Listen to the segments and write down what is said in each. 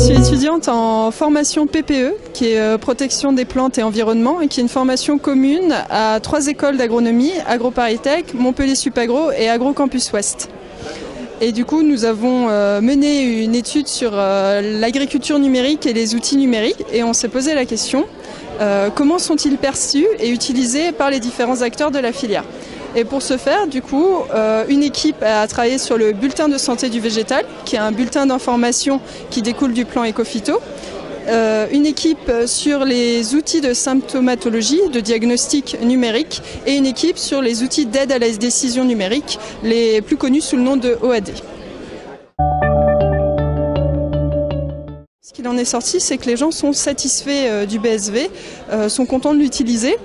suis étudiante en formation PPE, qui est protection des plantes et environnement, et qui est une formation commune à 3 écoles d'agronomie, AgroParisTech, Montpellier Supagro et AgroCampus Ouest. Et du coup, nous avons mené une étude sur l'agriculture numérique et les outils numériques, et on s'est posé la question, comment sont-ils perçus et utilisés par les différents acteurs de la filière ? Et pour ce faire, du coup, une équipe a travaillé sur le bulletin de santé du végétal, qui est un bulletin d'information qui découle du plan Ecophyto. Une équipe sur les outils de symptomatologie, de diagnostic numérique, et une équipe sur les outils d'aide à la décision numérique, les plus connus sous le nom de OAD. Ce qu'il en est sorti, c'est que les gens sont satisfaits du BSV, sont contents de l'utiliser,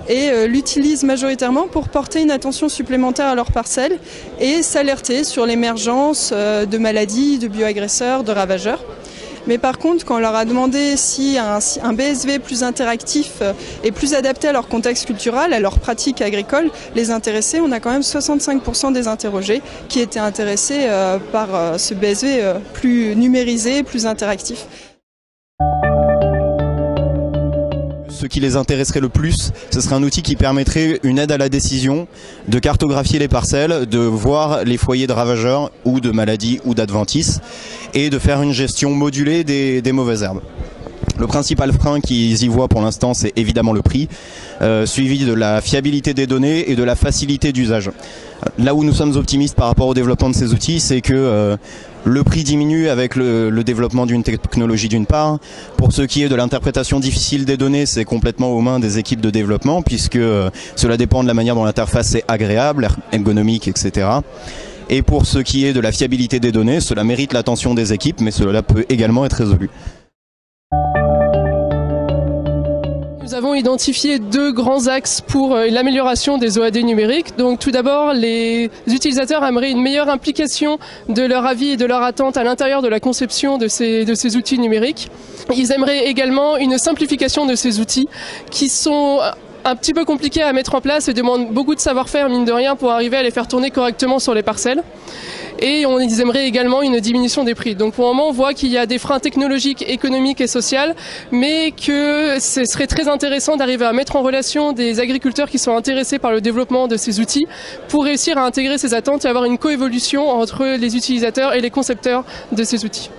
et l'utilisent majoritairement pour porter une attention supplémentaire à leurs parcelles et s'alerter sur l'émergence de maladies, de bioagresseurs, de ravageurs. Mais par contre, quand on leur a demandé si un BSV plus interactif et plus adapté à leur contexte culturel, à leurs pratiques agricoles, les intéressait, on a quand même 65% des interrogés qui étaient intéressés par ce BSV plus numérisé, plus interactif. Ce qui les intéresserait le plus, ce serait un outil qui permettrait une aide à la décision, de cartographier les parcelles, de voir les foyers de ravageurs ou de maladies ou d'adventices et de faire une gestion modulée des mauvaises herbes. Le principal frein qu'ils y voient pour l'instant, c'est évidemment le prix, suivi de la fiabilité des données et de la facilité d'usage. Là où nous sommes optimistes par rapport au développement de ces outils, c'est que le prix diminue avec le développement d'une technologie d'une part. Pour ce qui est de l'interprétation difficile des données, c'est complètement aux mains des équipes de développement, puisque cela dépend de la manière dont l'interface est agréable, ergonomique, etc. Et pour ce qui est de la fiabilité des données, cela mérite l'attention des équipes, mais cela peut également être résolu. Nous avons identifié 2 grands axes pour l'amélioration des OAD numériques. Donc tout d'abord, les utilisateurs aimeraient une meilleure implication de leur avis et de leur attente à l'intérieur de la conception de ces outils numériques. Ils aimeraient également une simplification de ces outils qui sont un petit peu compliqués à mettre en place et demandent beaucoup de savoir-faire, mine de rien, pour arriver à les faire tourner correctement sur les parcelles. Et ils aimeraient également une diminution des prix. Donc pour le moment, on voit qu'il y a des freins technologiques, économiques et sociaux, mais que ce serait très intéressant d'arriver à mettre en relation des agriculteurs qui sont intéressés par le développement de ces outils pour réussir à intégrer ces attentes et avoir une coévolution entre les utilisateurs et les concepteurs de ces outils.